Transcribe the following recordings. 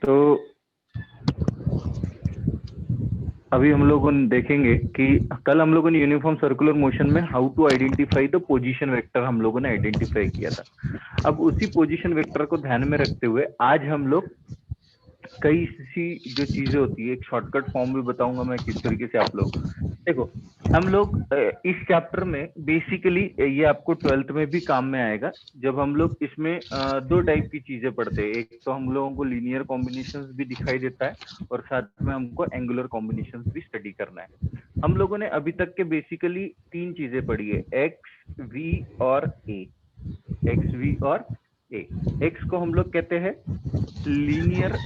तो अभी हम लोग देखेंगे कि कल हम लोगों ने यूनिफॉर्म सर्कुलर मोशन में how to identify the position vector हम लोगों ने आइडेंटिफाई किया था। अब उसी पोजीशन वेक्टर को ध्यान में रखते हुए आज हम लोग कई सी जो चीजें होती है, एक शॉर्टकट फॉर्म भी बताऊंगा मैं किस तरीके से आप लोग देखो। हम लोग इस चैप्टर में बेसिकली ये आपको 12th में भी काम में आएगा जब हम लोग इसमें दो टाइप की चीजें पढ़ते हैं। एक तो हम लोगों को लीनियर कॉम्बिनेशंस भी दिखाई देता है और साथ में हमको एंगुलर कॉम्बिनेशंस भी स्टडी करना है। हम लोगों ने अभी तक के बेसिकली तीन चीजें पढ़ी है, एक्स वी और ए। एक्स वी और ए। एक्स को हम लोग कहते हैं लीनियर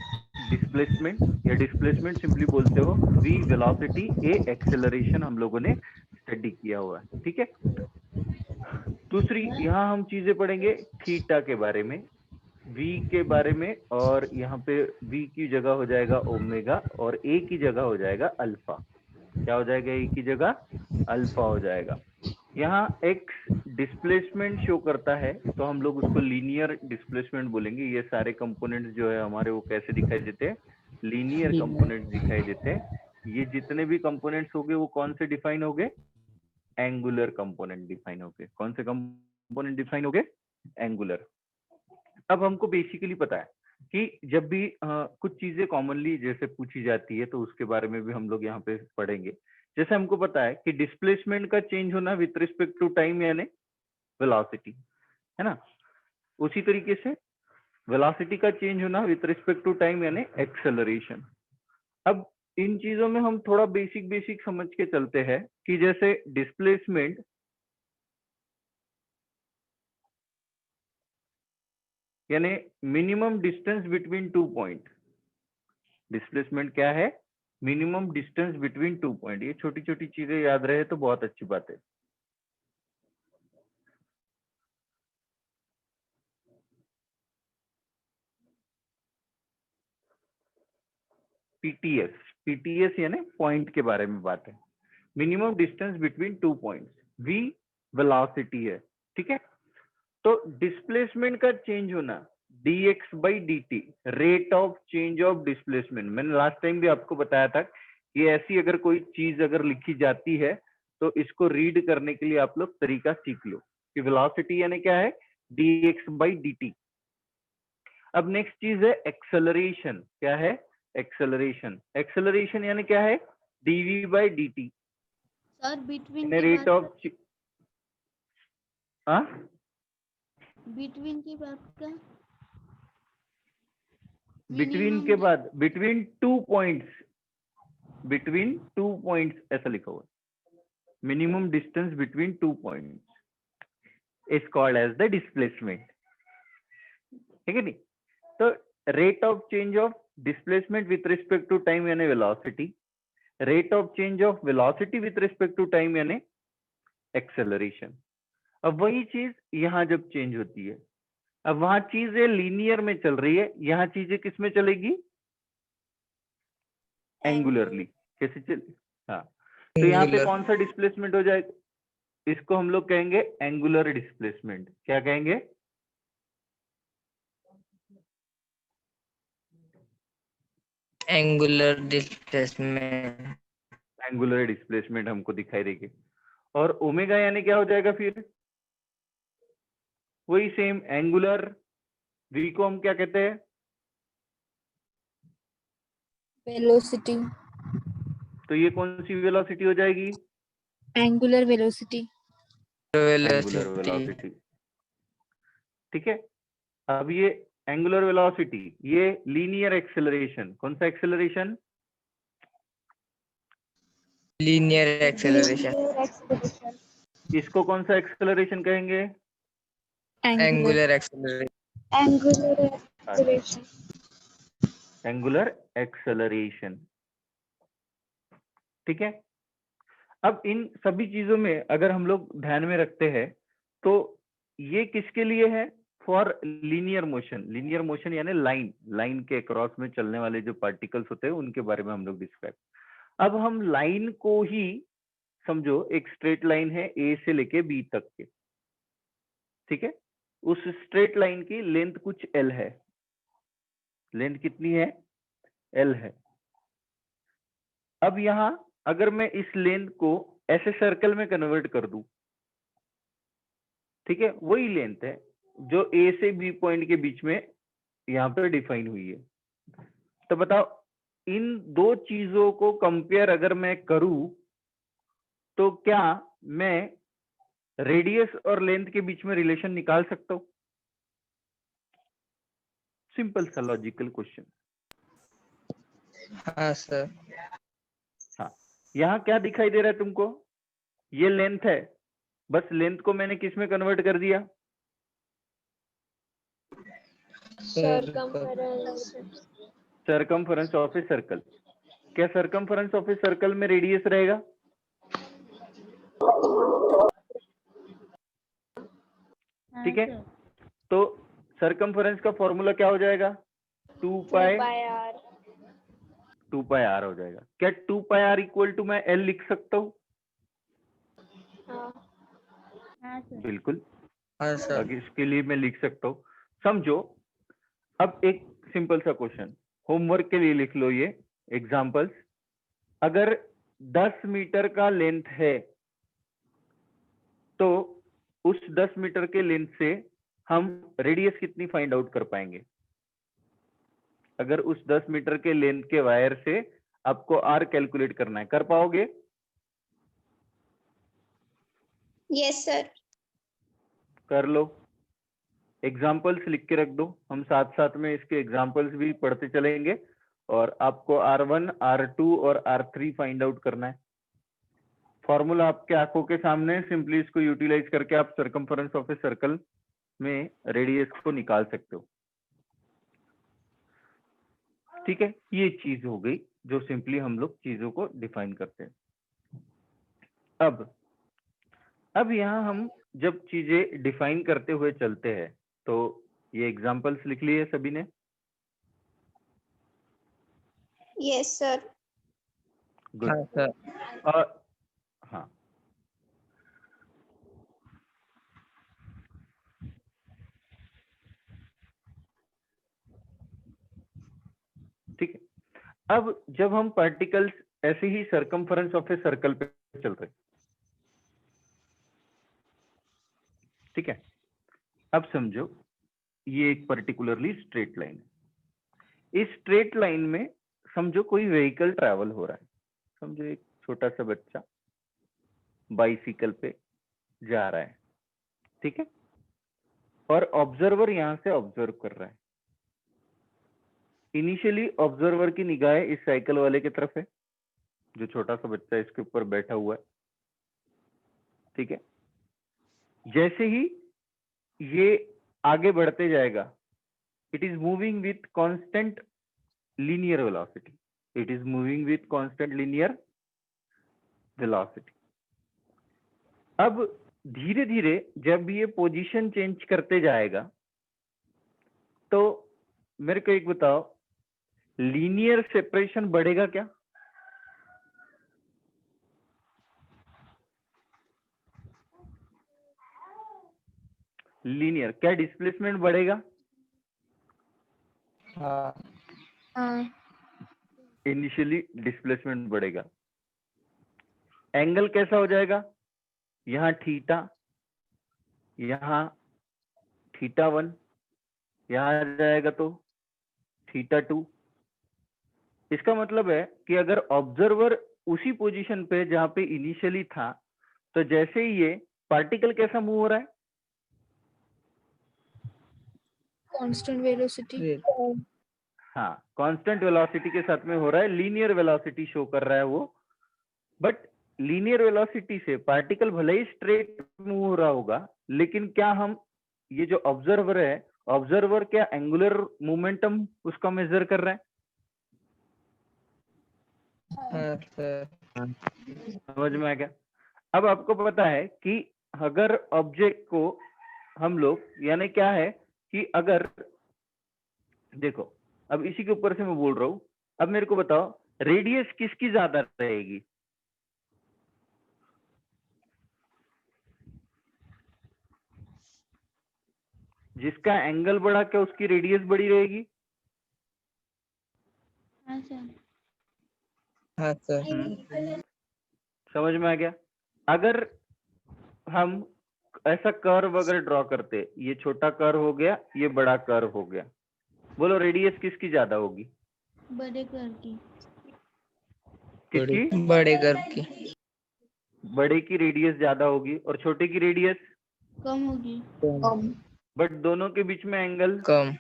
डिस्प्लेसमेंट या डिस्प्लेसमेंट सिंपली बोलते हो, वी वेलोसिटी, ए एक्सेलरेशन हम लोगों ने स्टडी किया हुआ है। ठीक है। दूसरी यहाँ हम चीजें पढ़ेंगे थीटा के बारे में, वी के बारे में, और यहाँ पे वी की जगह हो जाएगा ओमेगा और ए की जगह हो जाएगा अल्फा। क्या हो जाएगा? ए की जगह अल्फा हो जाएगा। यहाँ एक्स डिस्प्लेसमेंट शो करता है तो हम लोग उसको लीनियर डिस्प्लेसमेंट बोलेंगे। ये सारे कंपोनेंट्स जो है हमारे वो कैसे दिखाई देते हैं? लीनियर कंपोनेंट्स दिखाई देते हैं। ये जितने भी कंपोनेंट्स होंगे वो कौन से डिफाइन होंगे? एंगुलर कंपोनेंट डिफाइन होंगे। कौन से कंपोनेंट डिफाइन होंगे? एंगुलर। अब हमको बेसिकली पता है कि जब भी कुछ चीजें कॉमनली जैसे पूछी जाती है तो उसके बारे में भी हम लोग यहाँ पे पढ़ेंगे। जैसे हमको पता है कि डिस्प्लेसमेंट का चेंज होना विथ रिस्पेक्ट टू टाइम यानी वेलोसिटी, है ना। उसी तरीके से वेलोसिटी का चेंज होना विथ रिस्पेक्ट टू टाइम यानी एक्सेलरेशन। अब इन चीजों में हम थोड़ा बेसिक बेसिक समझ के चलते हैं कि जैसे डिस्प्लेसमेंट यानी minimum distance between two point. Displacement क्या है? Minimum distance between two point. ये छोटी छोटी चीजें याद रहे तो बहुत अच्छी बात है। पीटीएस, पीटीएस यानी पॉइंट के बारे में बात है। Minimum distance between two points, v velocity है। ठीक है। तो डिस्प्लेसमेंट का चेंज होना dx by dt, rate of change of displacement. मैंने लास्ट टाइम भी आपको बताया था कि ऐसी अगर कोई चीज अगर लिखी जाती है तो इसको रीड करने के लिए आप लोग तरीका सीख लो कि वेलोसिटी यानी क्या है? dx by dt। अब नेक्स्ट चीज है एक्सेलरेशन। क्या है? एक्सेलरेशन। एक्सेलरेशन यानी क्या है? dv by dt। Sir between इन की रेट बात, ऑफ हाँ बिटवीन की बात का बिटवीन मिनिमम के बाद between two points, between two points ऐसा लिखा हुआ है। Minimum distance between two points is called as the displacement. ठीक है नहीं? तो rate of change of displacement with respect to time यानी velocity, rate of change of velocity with respect to time यानी एक्सेलरेशन। अब वही चीज यहाँ जब चेंज होती है, अब वहां चीजें लीनियर में चल रही है, यहाँ चीजें किस में चलेगी? एंगुलरली। कैसे चल? हाँ। तो यहाँ पे कौन सा डिस्प्लेसमेंट हो जाएगा? इसको हम लोग कहेंगे एंगुलर डिस्प्लेसमेंट। क्या कहेंगे? Angular displacement. एंगुलर डिस्प्लेसमेंट हमको दिखाई देगी। और ओमेगा यानी क्या हो जाएगा फिर? वही सेम एंगुलर। वी को हम क्या कहते हैं? वेलोसिटी, तो ये कौन सी वेलोसिटी हो जाएगी? Angular velocity. Angular velocity. ठीक है। अब ये एंगुलर वेलोसिटी, ये लीनियर एक्सेलरेशन। कौन सा एक्सेलरेशन? Linear acceleration. इसको कौन सा एक्सेलरेशन कहेंगे? Angular acceleration. Angular acceleration. Angular acceleration. ठीक है। अब इन सभी चीजों में अगर हम लोग ध्यान में रखते हैं तो ये किसके लिए है? For linear motion. Linear motion यानी लाइन, लाइन के क्रॉस में चलने वाले जो पार्टिकल्स होते हैं उनके बारे में हम लोग डिस्क्राइब। अब हम लाइन को ही समझो, एक स्ट्रेट लाइन है ए से लेके बी तक के। ठीक है। उस स्ट्रेट लाइन की लेंथ कुछ एल है। लेंथ कितनी है? L है। अब यहाँ अगर मैं इस लेंथ को ऐसे सर्कल में कन्वर्ट कर दूं, ठीक है, वही लेंथ है जो A से B पॉइंट के बीच में यहाँ पे डिफाइन हुई है। तो बताओ इन दो चीजों को कंपेयर अगर मैं करूं तो क्या मैं रेडियस और लेंथ के बीच में रिलेशन निकाल सकता हूं? सिंपल सा लॉजिकल क्वेश्चन। हाँ सर। हाँ, यहाँ क्या दिखाई दे रहा है तुमको? ये लेंथ है, बस लेंथ को मैंने किस में कन्वर्ट कर दिया? circumference, circumference of a circle. क्या सरकमफरेंस ऑफ ए सर्कल में रेडियस रहेगा? ठीक है, तो सरकमफरेंस का फॉर्मूला क्या हो जाएगा? 2 पाई आर हो जाएगा। क्या 2 पाई आर इक्वल टू मैं एल लिख सकता हूँ? बिल्कुल, हाँ सर। अगर इसके लिए मैं लिख सकता हूँ। समझो, अब एक सिंपल सा क्वेश्चन होमवर्क के लिए लिख लो ये एग्जांपल्स। अगर 10 मीटर का लेंथ है तो उस 10 मीटर के लेंथ से हम रेडियस कितनी फाइंड आउट कर पाएंगे? अगर उस 10 मीटर के लेंथ के वायर से आपको आर कैलकुलेट करना है, कर पाओगे? yes sir, कर लो, एग्जाम्पल्स लिख के रख दो, हम साथ साथ में इसके एग्जाम्पल्स भी पढ़ते चलेंगे और आपको R1, R2 और R3 फाइंड आउट करना है। फॉर्मूला आपके आंखों के सामने, सिंपली इसको यूटिलाइज करके आप सरकमफरेंस ऑफ ए सर्कल में रेडियस को निकाल सकते हो। ठीक है, ये चीज हो गई जो सिंपली हम लोग चीजों को डिफाइन करते हैं। अब यहाँ हम जब चीजें डिफाइन करते हुए चलते हैं तो ये एग्जांपल्स लिख लिए सभी ने? yes sir, good. हाँ सर। और हाँ, ठीक है। अब जब हम पार्टिकल्स ऐसे ही सरकमफरेंस ऑफ ए सर्कल पे चल रहे, ठीक है, अब समझो ये एक पर्टिकुलरली स्ट्रेट लाइन है। इस स्ट्रेट लाइन में समझो कोई व्हीकल ट्रैवल हो रहा है। समझो एक छोटा सा बच्चा बाइसिकल पे जा रहा है, ठीक है, और ऑब्जर्वर यहां से ऑब्जर्व कर रहा है। इनिशियली ऑब्जर्वर की निगाहें इस साइकिल वाले की तरफ है, जो छोटा सा बच्चा इसके ऊपर बैठा हुआ है, ठीक है। जैसे ही ये आगे बढ़ते जाएगा, it is moving with constant linear velocity, it is moving with constant linear velocity. अब धीरे धीरे जब ये पोजीशन चेंज करते जाएगा तो मेरे को एक बताओ, लीनियर सेपरेशन बढ़ेगा क्या? लीनियर, क्या डिस्प्लेसमेंट बढ़ेगा? हाँ। इनिशियली डिस्प्लेसमेंट बढ़ेगा। एंगल कैसा हो जाएगा? यहाँ थीटा, यहाँ θ1, यहाँ आ जाएगा तो θ2। इसका मतलब है कि अगर ऑब्जर्वर उसी पोजीशन पे जहां पे इनिशियली था, तो जैसे ही ये पार्टिकल कैसा मूव हो रहा है? constant velocity, हाँ, कांस्टेंट वेलोसिटी के साथ में हो रहा है, लीनियर वेलोसिटी शो कर रहा है वो। बट लीनियर वेलोसिटी से पार्टिकल भले ही स्ट्रेट मूव हो रहा होगा, लेकिन क्या हम ये जो ऑब्जर्वर है, ऑब्जर्वर क्या एंगुलर मोमेंटम उसका मेजर कर रहा है? हाँ सर। समझ में आ गया? अब आपको पता है कि अगर ऑब्जेक्ट को हम लोग, यानी क्या है कि अगर देखो, अब इसी के ऊपर से मैं बोल रहा हूं, अब मेरे को बताओ रेडियस किसकी ज्यादा रहेगी? जिसका एंगल बढ़ा क्या उसकी रेडियस बड़ी रहेगी? हाँ सर। हाँ सर। समझ में आ गया? अगर हम ऐसा कर्व अगर ड्रॉ करते, ये छोटा कर्व हो गया, ये बड़ा कर्व हो गया, बोलो रेडियस किसकी ज्यादा होगी? बड़े कर की। किसकी? बड़े गर्भ की। बड़े की रेडियस ज्यादा होगी और छोटे की रेडियस कम होगी। बट दोनों के बीच में एंगल कम।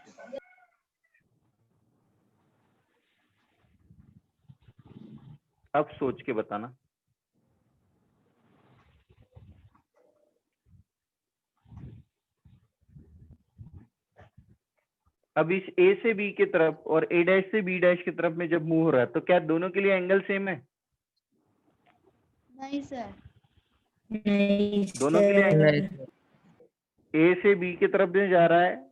अब सोच के बताना। अब इस ए से बी की तरफ और ए डैश से बी डैश की तरफ में जब मूव हो रहा है तो क्या दोनों के लिए एंगल सेम है? नहीं सर। दोनों के लिए नहीं। ए से बी की तरफ में जा रहा है,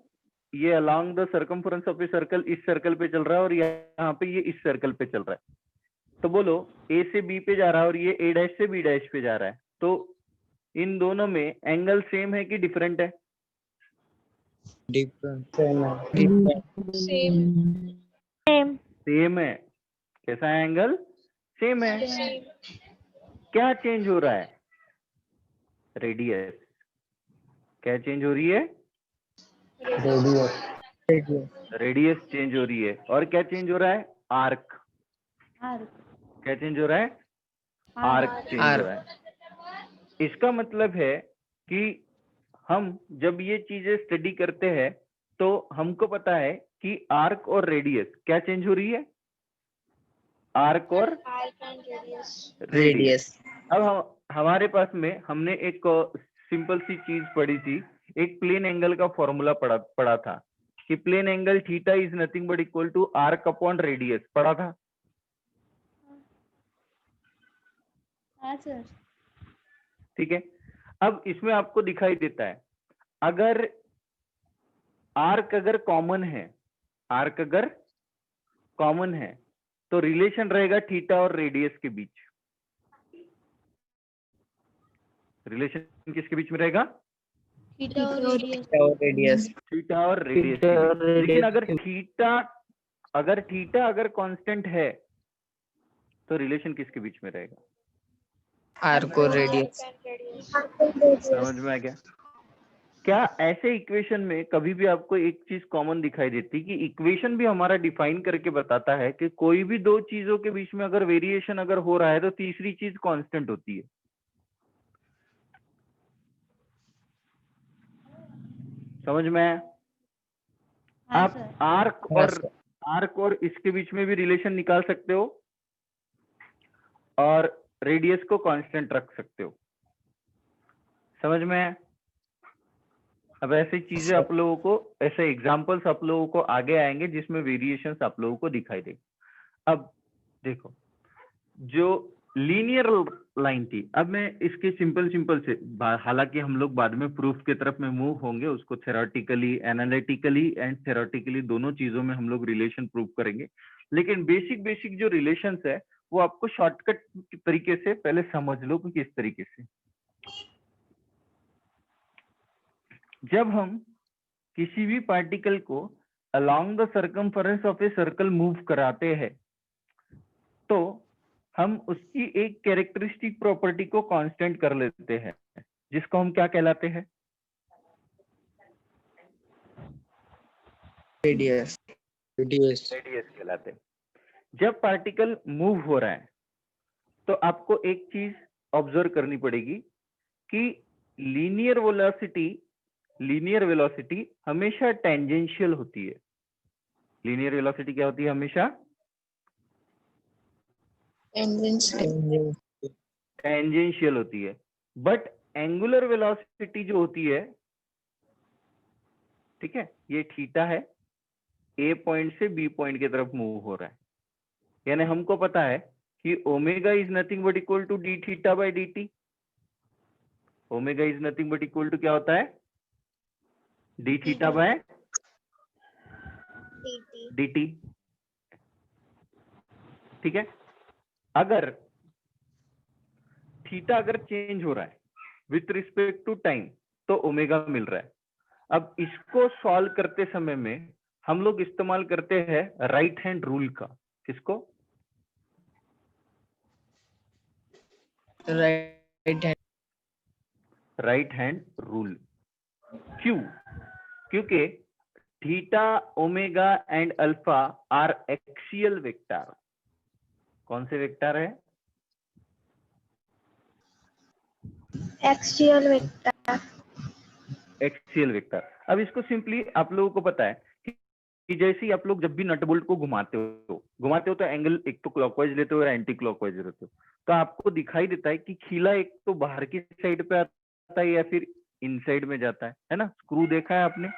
ये along the circumference of a circle इस सर्कल पे चल रहा है और यहाँ पे ये इस सर्कल पे चल रहा है। तो बोलो ए से बी पे जा रहा है और ये ए डैश से बी डैश पे जा रहा है, तो इन दोनों में एंगल सेम है कि डिफरेंट है? सेम है। कैसा है एंगल? सेम है। क्या चेंज हो रहा है? रेडियस। क्या चेंज हो रही है? रेडियस चेंज हो रही है। और क्या चेंज हो रहा है? आर्क। आर्क। क्या चेंज हो रहा है? आर्क चेंज हो रहा है। इसका मतलब है कि हम जब ये चीजें स्टडी करते हैं तो हमको पता है कि आर्क और रेडियस क्या चेंज हो रही है? आर्क और रेडियस। अब हमारे पास में हमने एक सिंपल सी चीज पढ़ी थी, एक प्लेन एंगल का फॉर्मूला पढ़ा था कि plane angle theta is nothing but equal to arc upon radius, पढ़ा था? हाँ सर। ठीक है। अब इसमें आपको दिखाई देता है अगर आर्क अगर कॉमन है, आर्क अगर कॉमन है तो रिलेशन रहेगा थीटा और रेडियस के बीच। रिलेशन किसके बीच में रहेगा? थीटा और रेडियस। थीटा और रेडियस के बीच। लेकिन अगर थीटा अगर कांस्टेंट है तो रिलेशन किसके बीच में रहेगा? आर्क और रेडियस। समझ में आ गया? क्या ऐसे इक्वेशन में कभी भी आपको एक चीज कॉमन दिखाई देती कि इक्वेशन भी हमारा डिफाइन करके बताता है कि कोई भी दो चीजों के बीच में अगर वेरिएशन अगर हो रहा है तो तीसरी चीज कांस्टेंट होती है। समझ में आया? हाँ आप सर। आर्क और इसके बीच में भी रिलेशन निकाल सकते हो और रेडियस को कांस्टेंट रख सकते हो। समझ में आया? अब ऐसी चीजें आप लोगों को, ऐसे एग्जांपल्स आप लोगों को आगे आएंगे जिसमें वेरिएशंस आप लोगों को दिखाई देगा। अब देखो, जो लीनियर लाइन थी, अब मैं इसके सिंपल से, हालांकि हम लोग बाद में प्रूफ की तरफ में मूव होंगे, उसको थ्योरेटिकली, एनालिटिकली एंड थ्योरेटिकली दोनों चीजों में हम लोग रिलेशन प्रूव करेंगे, लेकिन बेसिक जो रिलेशंस है वो आपको शॉर्टकट तरीके से पहले समझ लो कि किस तरीके से। जब हम किसी भी पार्टिकल को along the circumference of a circle move कराते हैं तो हम उसकी एक कैरेक्टरिस्टिक प्रॉपर्टी को कांस्टेंट कर लेते हैं, जिसको हम क्या कहलाते हैं? रेडियस कहलाते हैं। जब पार्टिकल मूव हो रहा है तो आपको एक चीज ऑब्जर्व करनी पड़ेगी कि लीनियर वेलोसिटी हमेशा टेंजेंशियल होती है। लीनियर वेलोसिटी क्या होती है? हमेशा टेंजेंशियल होती है। बट एंगुलर वेलोसिटी जो होती है, ठीक है, ये थीटा है, ए पॉइंट से बी पॉइंट की तरफ मूव हो रहा है, यानी हमको पता है कि omega is nothing but equal to d theta by d t. Omega is nothing but equal to क्या होता है? D theta by d t. ठीक है। अगर थीटा अगर चेंज हो रहा है विथ रिस्पेक्ट टू टाइम तो ओमेगा मिल रहा है। अब इसको सॉल्व करते समय में हम लोग इस्तेमाल करते हैं राइट हैंड रूल का। किसको? Right hand right hand rule. क्यों? क्योंकि theta, omega and alpha are axial vector. कौन से वेक्टर है? Axial vector. Axial vector. अब इसको सिंपली आप लोगों को पता है कि जैसे ही आप लोग जब भी नट बोल्ट को घुमाते हो तो एंगल एक तो क्लॉकवाइज लेते हो या एंटी क्लॉकवाइज लेते हो, तो आपको दिखाई देता है कि खीला एक तो बाहर की साइड पे आता है या फिर इनसाइड में जाता है ना? स्क्रू देखा है आपने?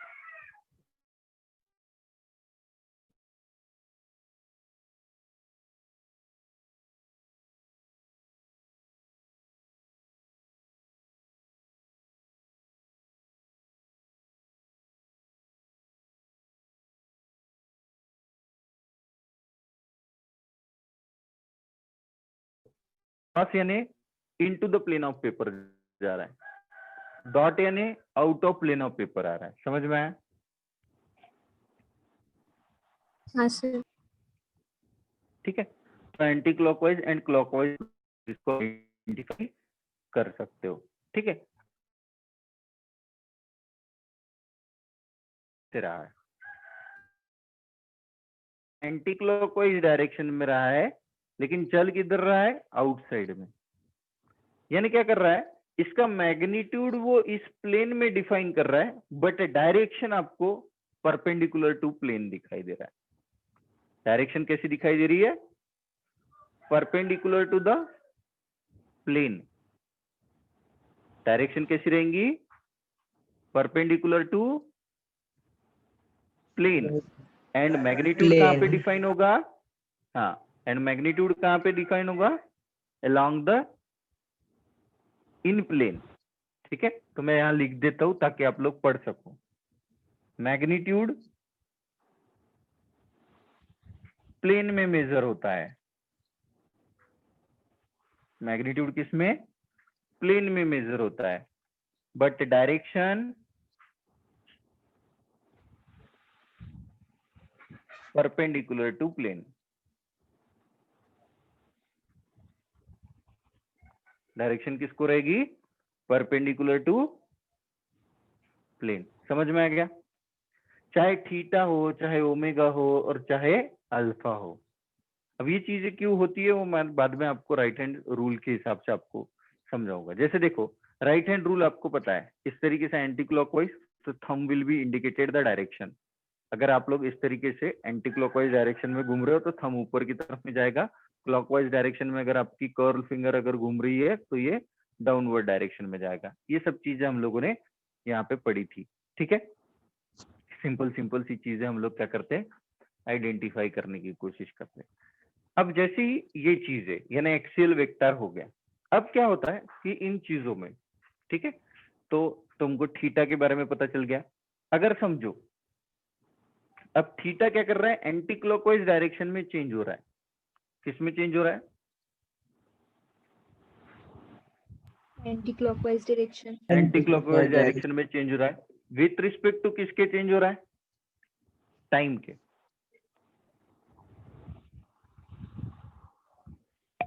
क्रॉस यानी into the plane of paper जा रहा है, डॉट यानी out of plane of paper आ रहा है। समझ में आया? हाँ सर। ठीक है, तो एंटी क्लॉकवाइज एंड क्लॉकवाइज इसको आइडेंटिफाई कर सकते हो। ठीक है, रहा है एंटी क्लॉकवाइज डायरेक्शन में रहा है, लेकिन चल किधर रहा है? आउटसाइड में। यानी क्या कर रहा है? इसका मैग्नीट्यूड वो इस प्लेन में डिफाइन कर रहा है, बट डायरेक्शन आपको परपेंडिकुलर टू प्लेन दिखाई दे रहा है। डायरेक्शन कैसी दिखाई दे रही है? Perpendicular to the plane. Direction कैसी रहेंगी? Perpendicular to plane. And magnitude कहां पे डिफाइन होगा? हाँ, एंड मैग्नीट्यूड कहां पे डिफाइन होगा? Along the in plane. ठीक है, तो मैं यहां लिख देता हूं ताकि आप लोग पढ़ सको। मैग्नीट्यूड प्लेन में मेजर होता है। मैग्नीट्यूड किस में? प्लेन में मेजर होता है, but direction perpendicular to plane. Direction किसको रहेगी? Perpendicular to plane. समझ में आ गया? चाहे थीटा हो, चाहे ओमेगा हो और चाहे अल्फा हो। अब ये चीजें क्यों होती है वो मैं बाद में आपको राइट हैंड रूल के हिसाब से आपको समझाऊंगा। जैसे देखो, राइट हैंड रूल आपको पता है इस तरीके से एंटी क्लॉकवाइज, तो thumb will be indicated the direction. अगर आप लोग इस तरीके से एंटी क्लॉकवाइज डायरेक्शन में घूम रहे हो तो थंब ऊपर की तरफ में जाएगा। क्लॉकवाइज डायरेक्शन में अगर आपकी कर्ल फिंगर अगर घूम रही है तो ये डाउनवर्ड डायरेक्शन में जाएगा। ये सब चीजें हम लोगों ने यहाँ पे पढ़ी थी। ठीक है, सिंपल सिंपल सी चीजें हम लोग क्या करते हैं? आइडेंटिफाई करने की कोशिश करते हैं। अब जैसे ही ये चीजें यानी एक्सियल वेक्टर हो गया, अब क्या होता है कि इन चीजों में, ठीक है, तो तुमको थीटा के बारे में पता चल गया। अगर समझो अब थीटा क्या कर रहा है? एंटी क्लॉकवाइज डायरेक्शन में चेंज हो रहा है। किस में चेंज हो रहा है? Anti clockwise direction. Anti clockwise direction में चेंज हो रहा है। विथ रिस्पेक्ट टू किसके चेंज हो रहा है? टाइम के।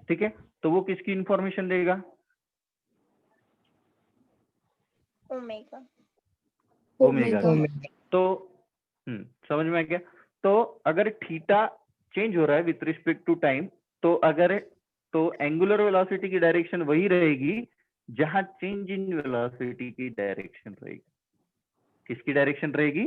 ठीक है, तो वो किसकी इंफॉर्मेशन देगा? ओमेगा। ओमेगा। तो समझ में आ गया? तो अगर थीटा चेंज हो रहा है विथ रिस्पेक्ट टू टाइम, तो अगर तो एंगुलर वेलोसिटी की डायरेक्शन वही रहेगी जहां चेंज इन वेलोसिटी की डायरेक्शन रहेगी। किसकी डायरेक्शन रहेगी?